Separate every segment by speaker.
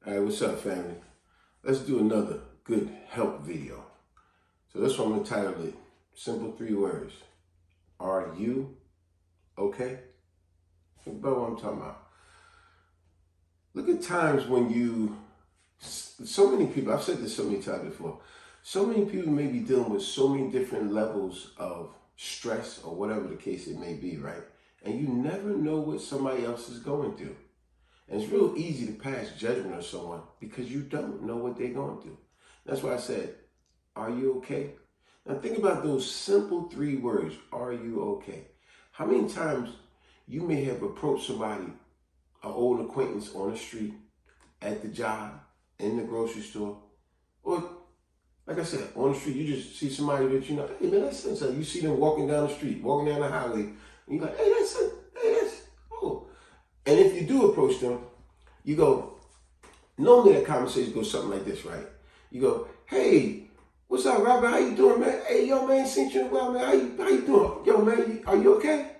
Speaker 1: Hey, what's up, family? Let's do another good help video. So this one I'm gonna title it simple 3 words. Are you okay? Think about what I'm talking about. Look at times when so many people, I've said this so many times before, so many people may be dealing with so many different levels of stress or whatever the case it may be, right? And you never know what somebody else is going through. And it's real easy to pass judgment on someone because you don't know what they're going through. That's why I said, are you okay? Now think about those simple 3 words, are you okay? How many times you may have approached somebody, an old acquaintance on the street, at the job, in the grocery store, or like I said, on the street, you just see somebody that you know, hey man, that's so. You see them walking down the street, walking down the highway, and you're like, hey, that's it. Hey, that's, oh. And if you do approach them, you go, normally that conversation goes something like this, right? You go, hey, what's up, Robert? How you doing, man? Hey, yo, man, seen you in a while, man. How you doing? Yo, man, are you okay?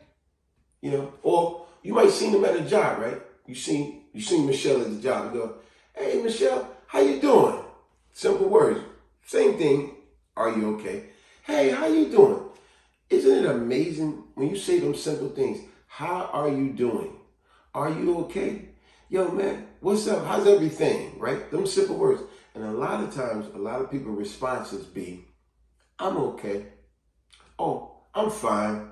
Speaker 1: You know, or you might see them at a job, right? You seen Michelle at the job. You go, hey, Michelle, how you doing? Simple words. Same thing. Are you okay? Hey, how you doing? Isn't it amazing when you say them simple things? How are you doing? Are you okay? Yo, man, what's up? How's everything? Right? Them simple words. And a lot of times, a lot of people's responses be, I'm okay. Oh, I'm fine.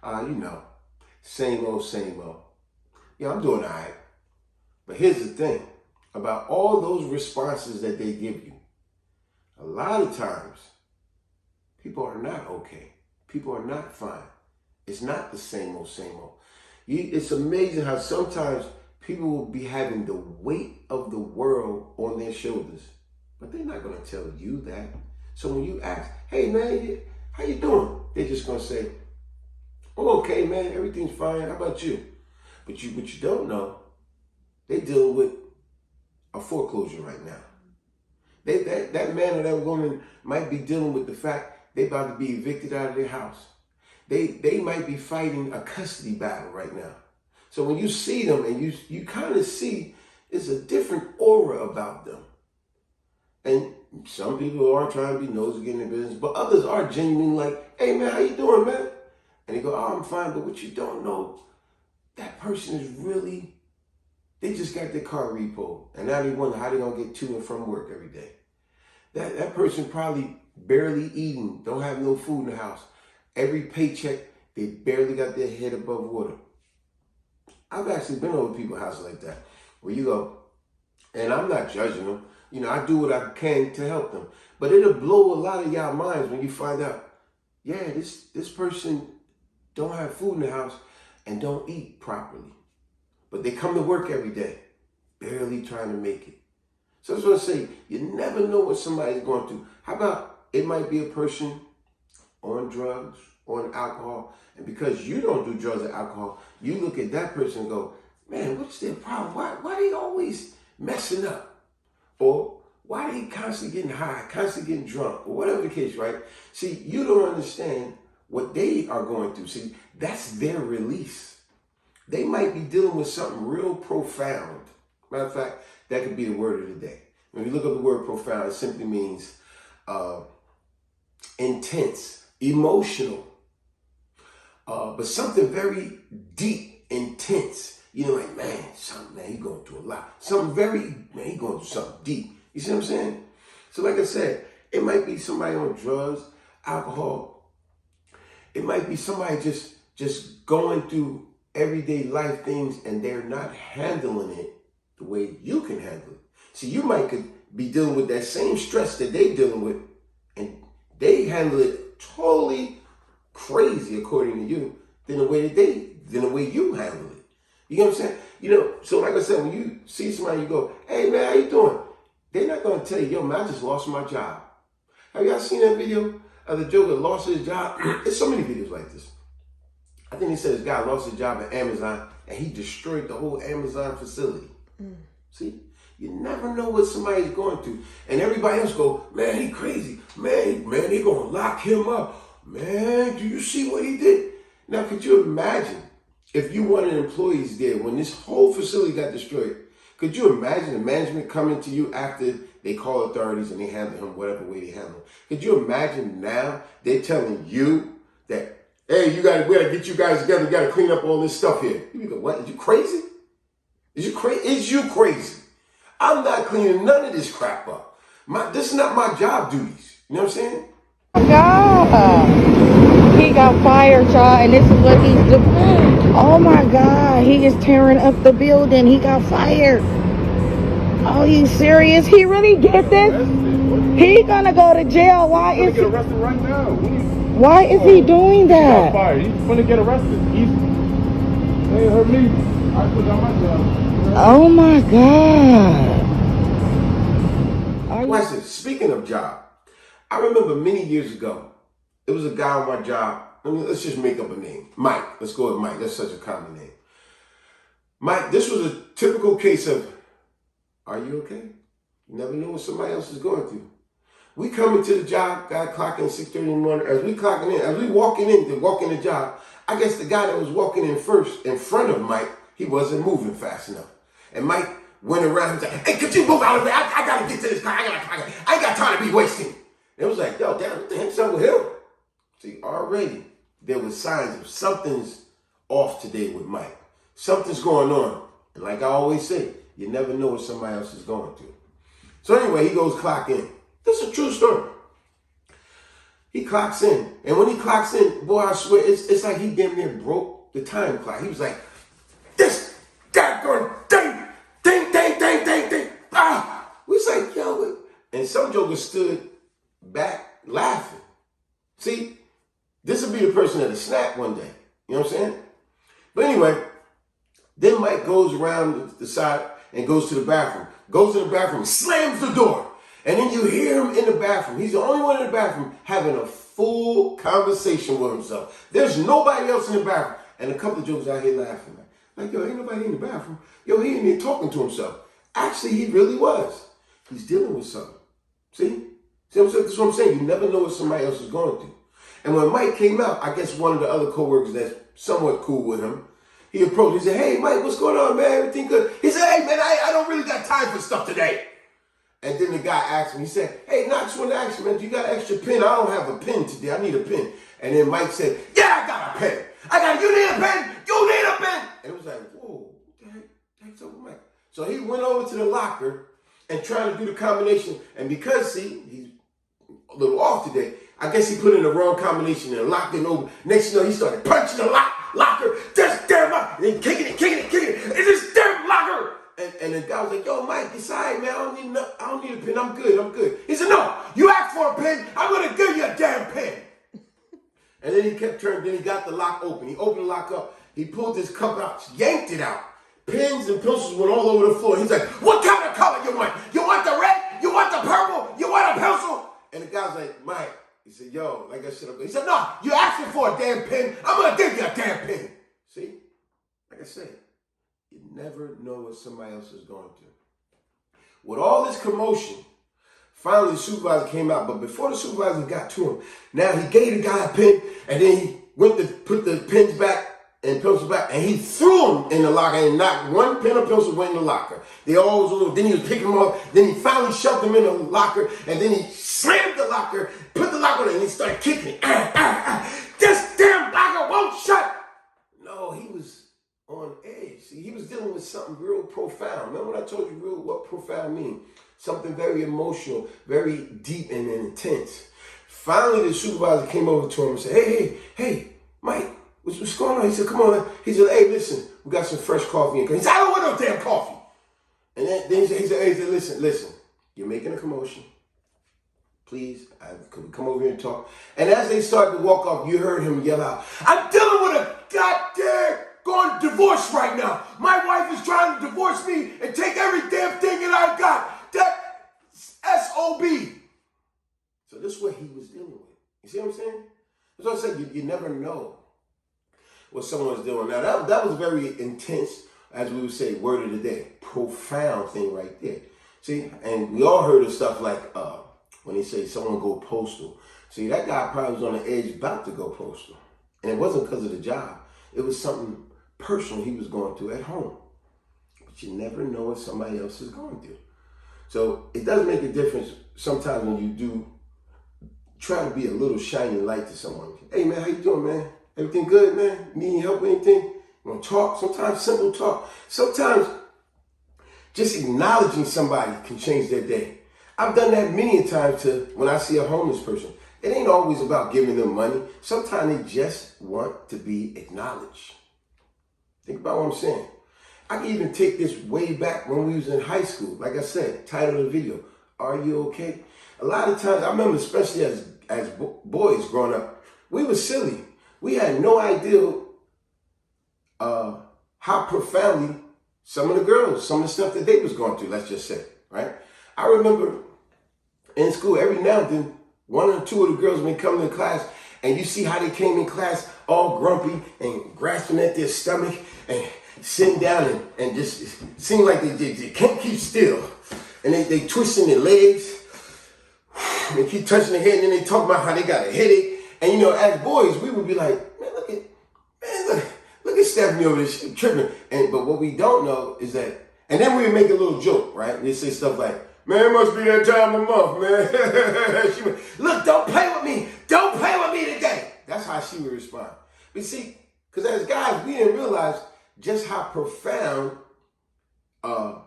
Speaker 1: You know, same old, same old. Yeah, I'm doing all right. But here's the thing about all those responses that they give you. A lot of times, people are not okay. People are not fine. It's not the same old, same old. It's amazing how sometimes people will be having the weight of the world on their shoulders, but they're not going to tell you that. So when you ask, hey man, how you doing? They're just going to say, oh, okay, man, everything's fine. How about you? But you don't know, they're dealing with a foreclosure right now. That man or that woman might be dealing with the fact they're about to be evicted out of their house. They might be fighting a custody battle right now. So when you see them and you kind of see there's a different aura about them. And some people are trying to be nosy in their business, but others are genuinely like, hey man, how you doing, man? And they go, oh, I'm fine. But what you don't know, that person is really, they just got their car repoed. And now they wonder how they're going to get to and from work every day. That person probably barely eating, don't have no food in the house. Every paycheck, they barely got their head above water. I've actually been over people's houses like that, where you go, and I'm not judging them. You know, I do what I can to help them. But it'll blow a lot of y'all minds when you find out, yeah, this person don't have food in the house and don't eat properly. But they come to work every day, barely trying to make it. So that's what I say, you never know what somebody's going through. How about it might be a person on drugs, on alcohol, and because you don't do drugs or alcohol, you look at that person and go, man, what's their problem? Why they always messing up? Or why they constantly getting high, constantly getting drunk, or whatever the case, right? See, you don't understand what they are going through. See, that's their release. They might be dealing with something real profound. Matter of fact, that could be the word of the day. When you look up the word profound, it simply means intense, emotional, but something very deep, intense. You know, like, man, he going through a lot. Something very, man, he going through something deep. You see what I'm saying? So like I said, it might be somebody on drugs, alcohol. It might be somebody just going through everyday life things and they're not handling it the way you can handle it. See, you could be dealing with that same stress that they dealing with and they handle it totally crazy according to you than the way you handle it. You know what I'm saying? You know, so like I said, when you see somebody, you go, hey man, how you doing? They're not going to tell you, yo man, I just lost my job. Have y'all seen that video of the Joker lost his job? There's so many videos like this. I think he said this guy lost his job at Amazon and he destroyed the whole Amazon facility. See, you never know what somebody's going through. And everybody else go, man, he crazy. Man, they going to lock him up. Man, do you see what he did? Now, could you imagine if you one of the employees there when this whole facility got destroyed? Could you imagine the management coming to you after they call authorities and they handle him whatever way they handle him? Could you imagine now they're telling you that, hey, we gotta get you guys together, we gotta clean up all this stuff here. You go, what? Is you crazy? Is you crazy? I'm not cleaning none of this crap up. This is not my job duties. You know what I'm saying?
Speaker 2: Oh God. He got fired, y'all, and this is what he's doing. Oh my God, he is tearing up the building. He got fired. Oh, you serious? He really did this? He gonna go to jail. Why is he
Speaker 3: get arrested right now?
Speaker 2: Why is he doing
Speaker 3: He got
Speaker 2: that?
Speaker 3: fired. He's gonna get arrested. They hurt me. I put on my job.
Speaker 2: Oh my God.
Speaker 1: Watch this. Speaking of job, I remember many years ago, it was a guy on my job. Let's just make up a name. Mike. Let's go with Mike. That's such a common name. Mike, this was a typical case of, are you okay? You never know what somebody else is going through. We come into the job, guy clocking 6:30 in the morning. As we walking in to walk in the job, I guess the guy that was walking in first in front of Mike, he wasn't moving fast enough. And Mike went around and said, hey, could you move out of there? I gotta get to this car. I ain't got time to be wasting. It was like, yo, damn, what the heck's up with him? See, already there was signs of something's off today with Mike. Something's going on. And like I always say, you never know what somebody else is going through. So anyway, he goes clock in. This is a true story. He clocks in. And when he clocks in, boy, I swear, it's like he damn near broke the time clock. He was like, this daggone ding, ding, ding, ding, ding, ding. Ah! We was like, yo, what? And some joker stood back laughing. See, this will be the person that'll snap one day. You know what I'm saying? But anyway, then Mike goes around the side and goes to the bathroom. Goes to the bathroom, slams the door. And then you hear him in the bathroom. He's the only one in the bathroom having a full conversation with himself. There's nobody else in the bathroom. And a couple of jokers out here laughing. Like, yo, ain't nobody in the bathroom. Yo, he in there talking to himself. Actually, he really was. He's dealing with something. See? That's what I'm saying. You never know what somebody else is going through. And when Mike came out, I guess one of the other coworkers that's somewhat cool with him, he approached. He said, hey, Mike, what's going on, man? Everything good? He said, hey, man, I don't really got time for stuff today. And then the guy asked him, he said, hey, I just want to ask you, man, do you got an extra pen? I don't have a pen today. I need a pen. And then Mike said, yeah, I got a pen. You need a pen? You need a pen? And it was like, whoa, what the heck's up with Mike? So he went over to the locker and tried to do the combination. And because, see, he's a little off today, I guess he put in the wrong combination and locked it over. Next thing you know, he started punching the locker. This damn locker. And then kicking it. It's this damn locker. And the guy was like, yo, Mike, it's all right, man. I don't need a pen. I'm good. He said, no, you asked for a pen. I'm going to give you a damn pen. And then he kept turning. Then he got the lock open. He opened the lock up. He pulled his cup out, yanked it out. Pens and pencils went all over the floor. He's like, what kind of color you want? You want the red? You want the purple? You want a pencil? And the guy was like, Mike. He said, yo, like I said, he said, no, you asking for a damn pen. I'm going to give you a damn pen. See? Like I said, you never know what somebody else is going through. With all this commotion, finally the supervisor came out. But before the supervisor got to him, now he gave the guy a pen, and then he went to put the pens back and pencils back, and he threw them in the locker, and not one pen or pencil went in the locker. They all was over. Then he was picking them up. Then he finally shoved them in the locker, and then he slammed the locker, put the locker on, and he started kicking it. This damn locker won't shut. No, he was on edge. See, he was dealing with something real profound. Remember when I told you what profound means? Something very emotional, very deep and intense. Finally, the supervisor came over to him and said, hey, Mike, what's going on? He said, come on, man. He said, hey, listen, we got some fresh coffee in. He said, I don't want no damn coffee. And then he said, listen, you're making a commotion. Please, could we come over here and talk? And as they started to walk off, you heard him yell out, I'm dealing with a goddamn going divorce right now. My wife is trying to divorce me and take every damn thing that I got. That SOB. So this is what he was dealing with. You see what I'm saying? That's what I said, you never know what someone's doing. Now, that was very intense, as we would say, word of the day. Profound thing right there. See, and we all heard of stuff like when they say someone go postal. See, that guy probably was on the edge about to go postal. And it wasn't because of the job. It was something personal he was going through at home. but you never know what somebody else is going through. So it does make a difference sometimes when you do try to be a little shining light to someone. Hey man, how you doing, man? Everything good, man? Need any help with anything? You want to talk? Sometimes simple talk. Sometimes just acknowledging somebody can change their day. I've done that many times when I see a homeless person. It ain't always about giving them money. Sometimes they just want to be acknowledged. Think about what I'm saying. I can even take this way back when we was in high school. Like I said, title of the video, Are You Okay? A lot of times, I remember especially as boys growing up, we were silly. We had no idea how profoundly some of the stuff that they was going through, let's just say, right? I remember in school, every now and then, one or two of the girls may come to class and you see how they came in class all grumpy and grasping at their stomach and sitting down and just seem like they can't keep still. And they twisting their legs. They keep touching their head and then they talk about how they got a headache. And you know, as boys, we would be like, man, look at Stephanie over there, she's tripping. But what we don't know is that, and then we would make a little joke, right? They say stuff like, man, it must be that time of month, man. She would, look, don't play with me. Don't play with me today. That's how she would respond. But see, because as guys, we didn't realize just how profound and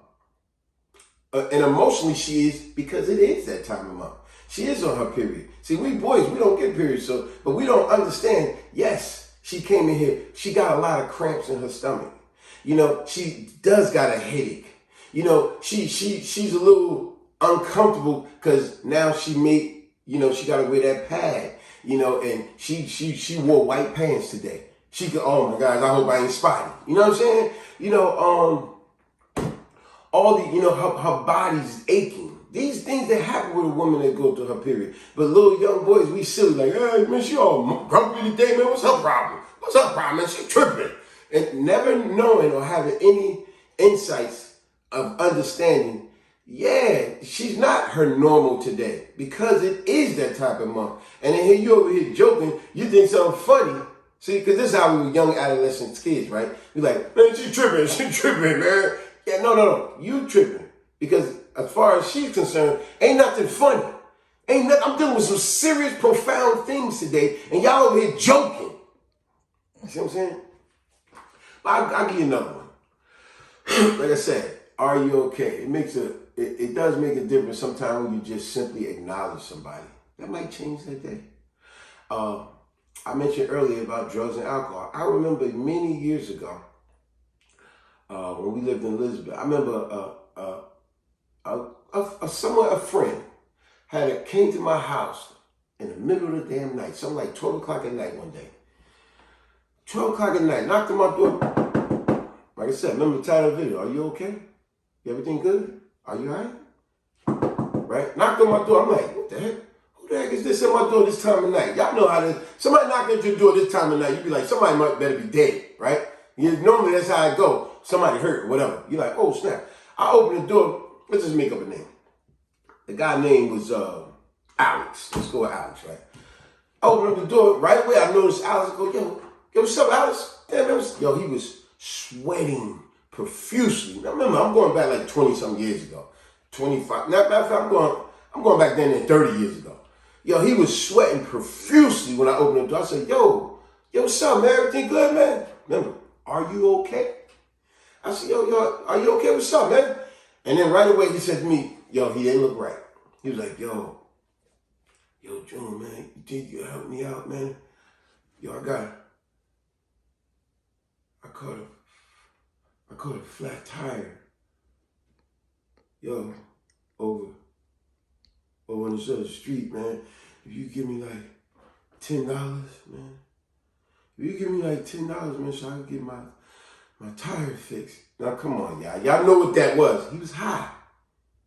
Speaker 1: emotionally she is, because it is that time of month. She is on her period. See, we boys, we don't get periods, but we don't understand. Yes, she came in here. She got a lot of cramps in her stomach. You know, she does got a headache. You know, she's a little uncomfortable because now she got to wear that pad. You know, and she wore white pants today. She could, oh my gosh, I hope I ain't spotty. You know what I'm saying? You know, her body's aching. These things that happen with a woman that go through her period. But little young boys, we silly like, hey man, she all grumpy today, man. What's her problem? What's her problem, man? She tripping. And never knowing or having any insights of understanding, yeah, she's not her normal today because it is that type of month. And then here you over here joking, you think something funny. See, because this is how we were young adolescent kids, right? We like, man, she tripping, man. Yeah, no, you tripping. Because as far as she's concerned, ain't nothing funny. I'm dealing with some serious, profound things today, and y'all over here joking. See what I'm saying? I'll give you another one. Like I said, are you okay? It does make a difference sometimes when you just simply acknowledge somebody. That might change that day. I mentioned earlier about drugs and alcohol. I remember many years ago, when we lived in Elizabeth, I remember a friend came to my house in the middle of the damn night, something like 12 o'clock at night one day. 12 o'clock at night, knocked on my door. Like I said, remember the title of the video, Are You Okay? Everything good? Are you all right? Right? Knocked on my door. I'm like, what the heck? Who the heck is this at my door this time of night? Y'all know how this, somebody knock at your door this time of night, you be like, somebody better be dead, right? Normally that's how I go. Somebody hurt or whatever. You're like, oh snap. I open the door. Let's just make up a name. The guy's name was Alex. Let's go with Alex, right? I open up the door. Right away, I noticed Alex. I go, yo, what's up, Alex? Damn, he was sweating profusely. Now remember, I'm going back like 20-something years ago. 25. Matter of fact, I'm going back then 30 years ago. Yo, he was sweating profusely when I opened the door. I said, yo, what's up, man? Everything good, man? Remember, are you okay? I said, yo, are you okay? What's up, man? And then right away he said to me, yo, he didn't look right. He was like, yo, June, man, you think you help me out, man? Yo, I caught a flat tire. Yo, over on this other street, man. If you give me like $10, man. If you give me like $10, man, so I can get my tire fixed. Now, come on, y'all. Y'all know what that was. He was high.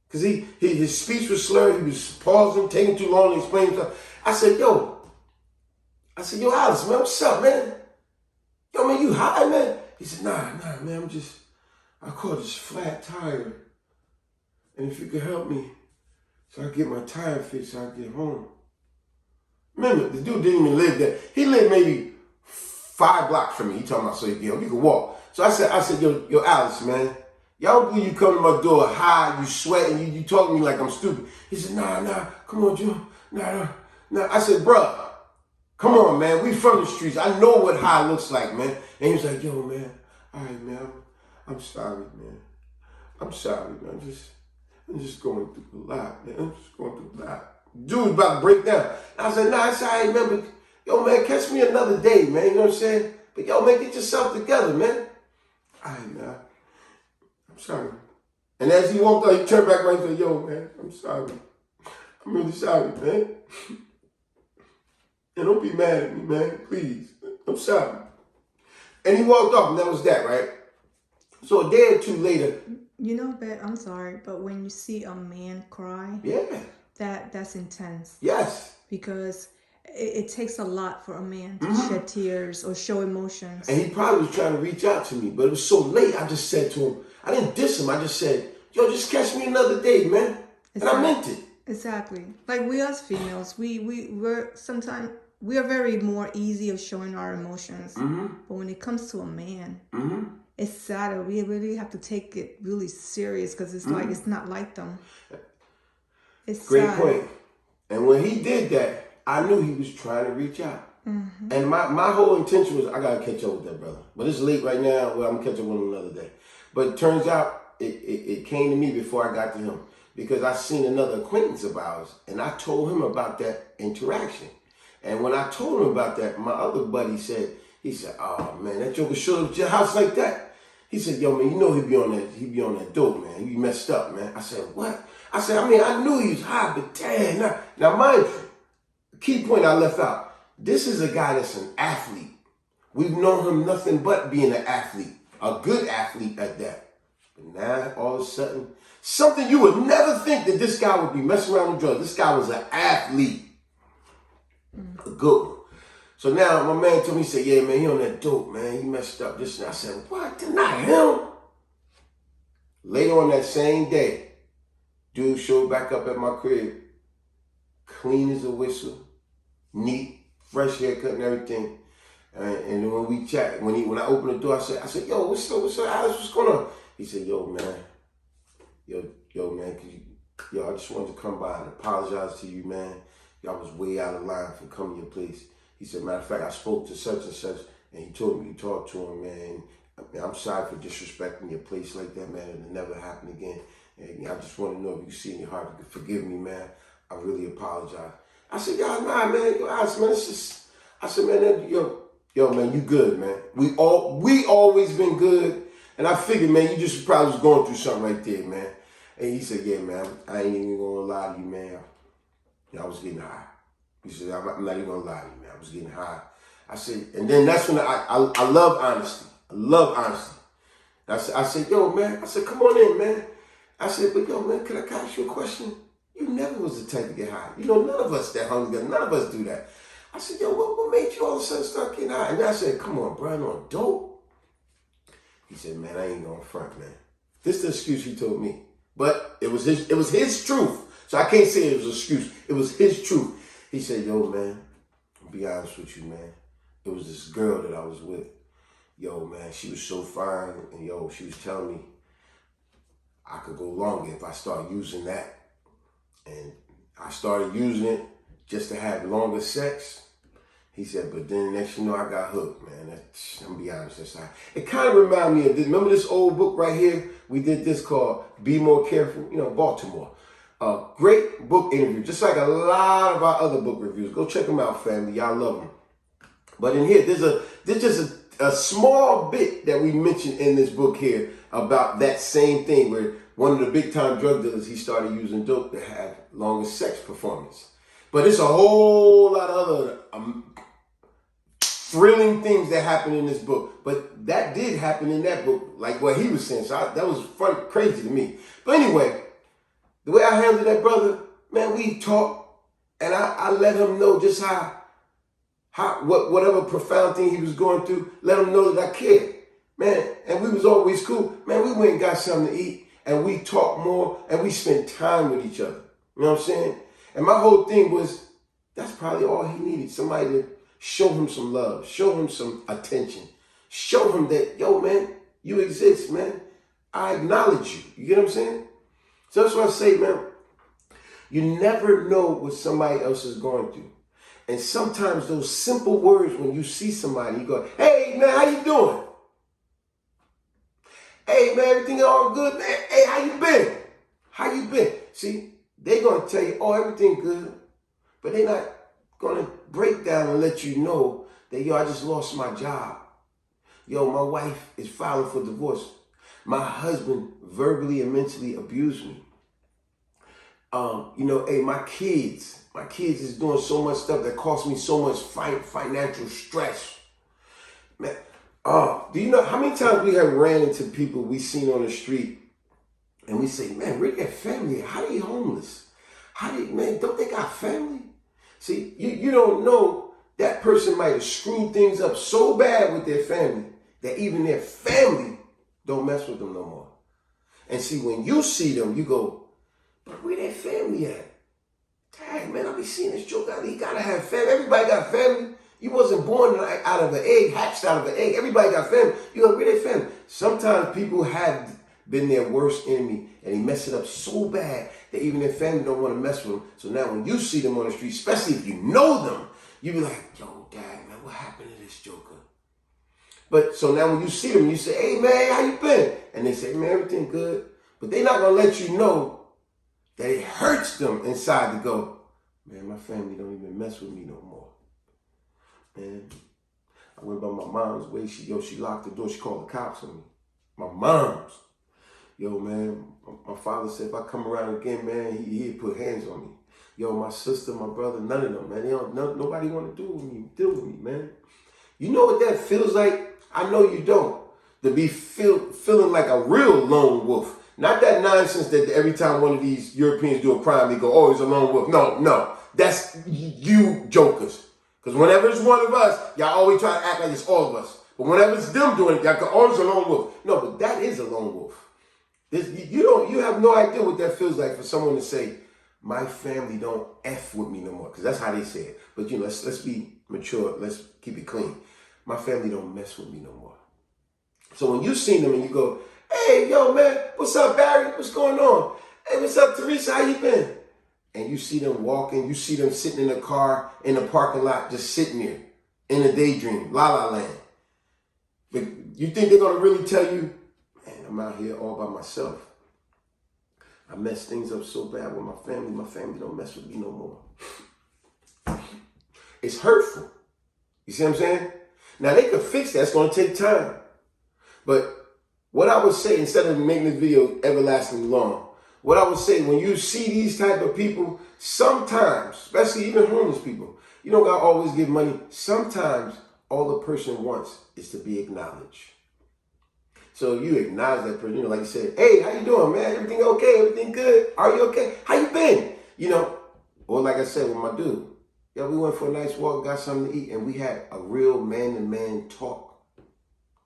Speaker 1: Because his speech was slurred. He was pausing, taking too long to explain himself. I said, yo, Alice, man, what's up, man? Yo, man, you high, man? He said, nah, man, I caught this flat tire. And if you could help me so I get my tire fixed so I can get home. Remember, the dude didn't even live there. He lived maybe 5 blocks from me. He talking about, so you can walk. So I said, yo, Alice, man, Y'all believe you come to my door high, you sweating, you talk to me like I'm stupid. He said, nah, come on, Joe. Nah. I said, bruh, come on, man. We from the streets. I know what high looks like, man. And he was like, yo, man, all right, man, I'm sorry, man. I'm sorry, man. I'm just going through a lot, man. I'm just going through a lot. Dude was about to break down. I said, nah, it's all right, man. But, yo, man, catch me another day, man. You know what I'm saying? But, yo, man, get yourself together, man. All right, man. I'm sorry. And as he walked out, he turned back around and said, yo, man, I'm sorry. I'm really sorry, man. And don't be mad at me, man. Please. I'm sorry. And he walked off, and that was that, right? So a day or two later.
Speaker 4: You know, Bet, I'm sorry, but when you see a man cry,
Speaker 1: Yeah.
Speaker 4: that's intense.
Speaker 1: Yes.
Speaker 4: Because it takes a lot for a man to shed tears or show emotions.
Speaker 1: And he probably was trying to reach out to me, but it was so late, I just said to him, I didn't diss him, I just said, yo, just catch me another day, man. And I meant it.
Speaker 4: Exactly. Like we as females, we're sometimes, we are very more easy of showing our emotions. But when it comes to a man, it's sad. We really have to take it really serious because it's like, it's not like them. It's
Speaker 1: Great
Speaker 4: sad.
Speaker 1: point. And when he did that, I knew he was trying to reach out. And my whole intention was, I got to catch up with that brother. But it's late right now, well, I'm going to catch up with him another day. But it turns out, it came to me before I got to him. Because I seen another acquaintance of ours, and I told him about that interaction. And when I told him about that, my other buddy said, oh man, that joker showed up at your house like that. He said, yo man, you know he be on that dope, man. He be messed up, man. I said, what? I said, I mean, I knew he was high, but damn. Now mind you, key point I left out. This is a guy that's an athlete. We've known him nothing but being an athlete, a good athlete at that. But now all of a sudden, something you would never think that this guy would be messing around with drugs. This guy was an athlete. A good one. So now my man told me, he said, yeah, man, he on that dope, man. He messed up this. And I said, what? Not him. Later on that same day, dude showed back up at my crib, clean as a whistle, neat, fresh haircut and everything. And then when we chat, when I opened the door, I said, yo, what's up, Alex? What's going on? He said, yo, man, I just wanted to come by and apologize to you, man. Y'all was way out of line for coming to your place. He said, matter of fact, I spoke to such and such, and he told me you talked to him, man. I'm sorry for disrespecting your place like that, man. It'll never happen again. And I just want to know if you see in your heart, you can forgive me, man. I really apologize. I said, yo, nah, man. I said, man, yo, man, you good, man. We always been good. And I figured, man, you just probably was going through something right there, man. And he said, yeah, man, I ain't even gonna lie to you, man. I was getting high. He said, I'm not even gonna lie to you, man. I was getting high. I said, and then that's when I love honesty. I love honesty. I said, yo, man. I said, come on in, man. I said, but yo, man, can I ask you a question? You never was the type to get high. You know, none of us that hung together. None of us do that. I said, yo, what made you all of a sudden start getting high? And I said, come on, bro, I'm on dope. He said, man, I ain't gonna front, man. This is the excuse he told me. But it was his truth. So I can't say it was an excuse. It was his truth. He said, yo, man, I'll be honest with you, man. It was this girl that I was with. Yo, man, she was so fine. And, yo, she was telling me I could go longer if I start using that. And I started using it just to have longer sex. He said, but then next you know, I got hooked, man. I'm gonna be honest, it kind of reminded me of this. Remember this old book right here? We did this called Be More Careful, Baltimore. Great book interview, just like a lot of our other book reviews. Go check them out, family. Y'all love them. But in here, there's just a small bit that we mentioned in this book here about that same thing where one of the big time drug dealers, he started using dope to have longer sex performance. But it's a whole lot of other thrilling things that happen in this book. But that did happen in that book, like what he was saying. So that was fun, crazy to me. But anyway, the way I handled that brother, man, we talked, and I let him know just whatever profound thing he was going through, let him know that I cared, man. And we was always cool, man. We went and got something to eat, and we talked more, and we spent time with each other. You know what I'm saying? And my whole thing was, that's probably all he needed. Somebody to show him some love, show him some attention, show him that, yo, man, you exist, man. I acknowledge you. You get what I'm saying? So that's what I say, man. You never know what somebody else is going through. And sometimes those simple words, when you see somebody, you go, hey, man, how you doing? Hey, man, everything all good, man? Hey, how you been? How you been? See, they're going to tell you, oh, everything good. But they're not going to break down and let you know that, yo, I just lost my job. Yo, my wife is filing for divorce. My husband verbally and mentally abused me. Hey, my kids is doing so much stuff that costs me so much financial stress. Man, do you know how many times we have ran into people we seen on the street and we say, man, where their family? How they homeless? Man, don't they got family? See, you don't know that person might have screwed things up so bad with their family that even their family don't mess with them no more. And see, when you see them, you go, but where their family at? Dang, man, I be seeing this joke out there. You gotta have family. Everybody got family. You wasn't born out of an egg, hatched out of an egg. Everybody got family. You go, where their family? Sometimes people have been their worst enemy and they mess it up so bad that even their family don't want to mess with them. So now when you see them on the street, especially if you know them, you be like, yo, dang, man, what happened to this joker? But so now when you see them, you say, hey, man, how you been? And they say, man, everything good. But they're not going to let you know that it hurts them inside to go, man, my family don't even mess with me no more. Man, I went by my mom's way. She locked the door. She called the cops on me. My mom's. Yo, man, my father said if I come around again, man, he'd put hands on me. Yo, my sister, my brother, none of them, man. Nobody want to deal with me, man. You know what that feels like? I know you don't. To be feeling like a real lone wolf. Not that nonsense that every time one of these Europeans do a crime, they go, oh, he's a lone wolf. No. That's you jokers. Because whenever it's one of us, y'all always try to act like it's all of us. But whenever it's them doing it, y'all go, oh, it's a lone wolf. No, but that is a lone wolf. You have no idea what that feels like for someone to say, my family don't F with me no more. Because that's how they say it. But, let's be mature. Let's keep it clean. My family don't mess with me no more. So when you see them and you go, hey, yo, man, what's up, Barry? What's going on? Hey, what's up, Teresa? How you been? And you see them walking, you see them sitting in a car in the parking lot, just sitting there in a daydream, la la land. But you think they're going to really tell you, man, I'm out here all by myself. I messed things up so bad with my family. My family don't mess with me no more. It's hurtful. You see what I'm saying? Now, they could fix that. It's going to take time. But what I would say, instead of making this video everlastingly long, what I would say, when you see these type of people, sometimes, especially even homeless people, you don't got to always give money. Sometimes all the person wants is to be acknowledged. So you acknowledge that person, like you said, hey, how you doing, man? Everything okay? Everything good? Are you okay? How you been? Or like I said with my dude, we went for a nice walk, got something to eat, and we had a real man-to-man talk.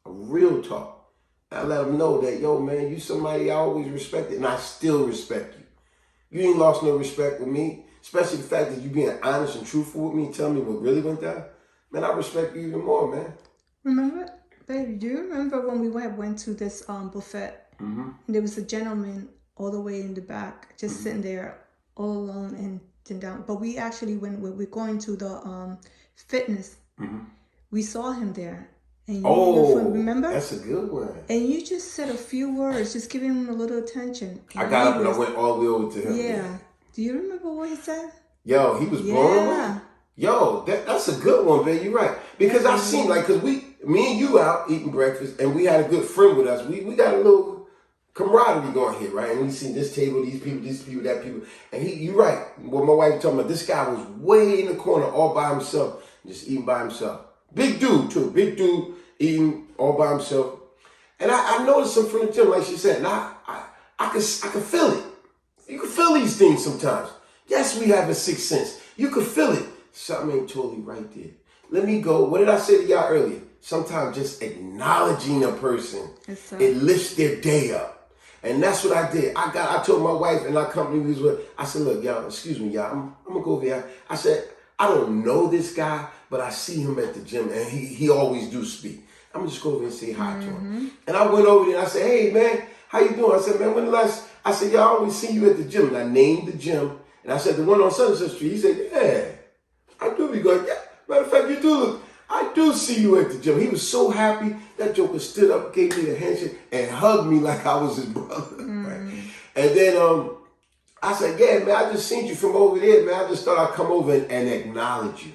Speaker 1: A real talk. I let them know that, yo, man, you somebody I always respected, and I still respect you. You ain't lost no respect with me, especially the fact that you being honest and truthful with me and telling me what really went down. Man, I respect you even more, man.
Speaker 4: Remember, baby, do you remember when we went to this buffet? Mm-hmm. And there was a gentleman all the way in the back, just mm-hmm. sitting there all alone and down. But we actually, when we're going to the fitness, mm-hmm. we saw him there. And you remember?
Speaker 1: That's a good one.
Speaker 4: And you just said a few words, just giving him a little attention.
Speaker 1: I got up and I went all the way over to him.
Speaker 4: Yeah. Do you remember what he said?
Speaker 1: Yo, he was blown away. Yo, that's a good one, babe. You're right. Because I seen, because me and you out eating breakfast, and we had a good friend with us. We got a little camaraderie going here, right? And we seen this table, these people, that people. And you're right. What my wife told me, this guy was way in the corner all by himself, just eating by himself. Big dude, too. Big dude eating all by himself. And I noticed him from the gym, like she said, and I could feel it. You can feel these things sometimes. Yes, we have a sixth sense. You could feel it. Something ain't totally right there. Let me go. What did I say to y'all earlier? Sometimes just acknowledging a person, it lifts their day up. And that's what I did. I told my wife and our company we was with, I said, look, y'all, excuse me, y'all, I'm going to go over here. I said, I don't know this guy, but I see him at the gym, and he always do speak. I'm going to just go over and say hi to him. And I went over there and I said, hey, man, how you doing? I said, man, when the last, I said, yeah, I always see you at the gym. And I named the gym. And I said, the one on Sunset Street. He said, yeah, I do be going, yeah. Matter of fact, you do look, I do see you at the gym. He was so happy. That joker stood up, gave me a handshake, and hugged me like I was his brother. Right? And then I said, yeah, man, I just seen you from over there, man. I just thought I'd come over and acknowledge you.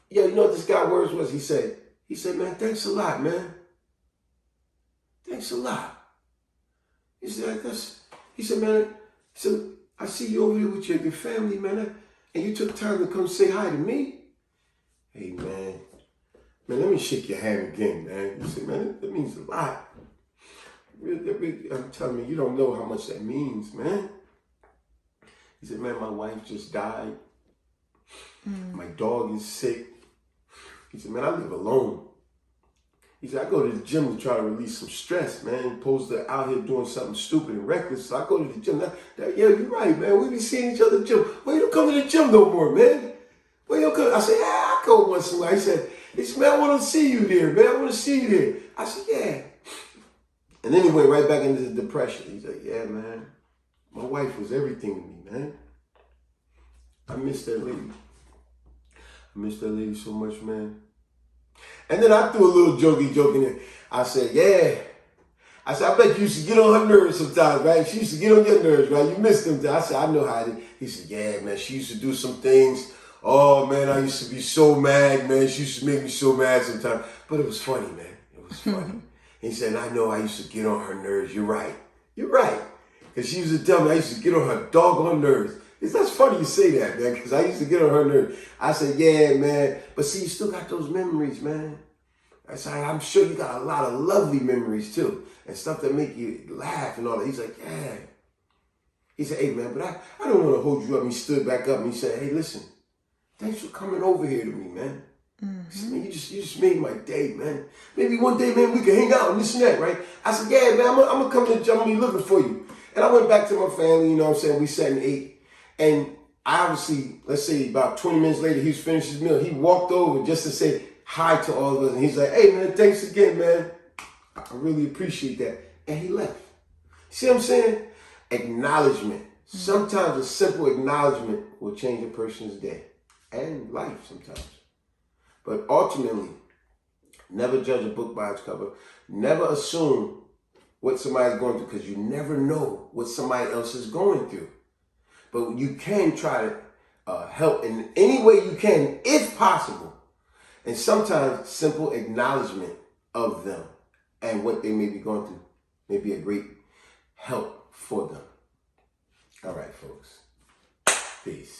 Speaker 1: Yeah, you know what this guy's words was? He said, man, thanks a lot, man. Thanks a lot. He said, man, I see you over there with your family, man, and you took time to come say hi to me. Hey, man, let me shake your hand again, man. He said, man, that means a lot. Really, I'm telling you, you don't know how much that means, man. He said, man, my wife just died. My dog is sick. He said, man, I live alone. He said, I go to the gym to try to release some stress, man. Opposed to out here doing something stupid and reckless. So I go to the gym. Yeah, you're right, man. We be seeing each other at the gym. Why you don't come to the gym no more, man? Why you don't come? I said, yeah, I go once in a while. He said, man, I want to see you there, man. I want to see you there. I said, yeah. And then he went right back into the depression. He's like, yeah, man. My wife was everything to me, man. I miss that lady. I miss that lady so much, man. And then I threw a little jokey joke in there. I said, yeah. I said, I bet you used to get on her nerves sometimes, right? She used to get on your nerves, right? You missed them. I said, I know how it is. He said, yeah, man, she used to do some things. Oh, man, I used to be so mad, man. She used to make me so mad sometimes. But it was funny, man. It was funny. He said, I know I used to get on her nerves. You're right. You're right. Because she used to tell me I used to get on her doggone nerves. That's funny you say that, man, because I used to get on her nerves. I said, yeah, man. But see, you still got those memories, man. I said, I'm sure you got a lot of lovely memories, too, and stuff that make you laugh and all that. He's like, yeah. He said, hey, man, but I don't want to hold you up. And he stood back up and he said, hey, listen, thanks for coming over here to me, man. He said, man, you just made my day, man. Maybe one day, man, we can hang out and this and that, right? I said, yeah, man, I'm going to come to the gym and be looking for you. And I went back to my family, you know what I'm saying? We sat and ate. And obviously, let's say about 20 minutes later, he was finished his meal. He walked over just to say hi to all of us. And he's like, hey, man, thanks again, man. I really appreciate that. And he left. See what I'm saying? Acknowledgement. Sometimes a simple acknowledgement will change a person's day and life sometimes. But ultimately, never judge a book by its cover. Never assume what somebody's going through, because you never know what somebody else is going through. But you can try to help in any way you can, if possible. And sometimes simple acknowledgement of them and what they may be going through may be a great help for them. All right, folks. Peace.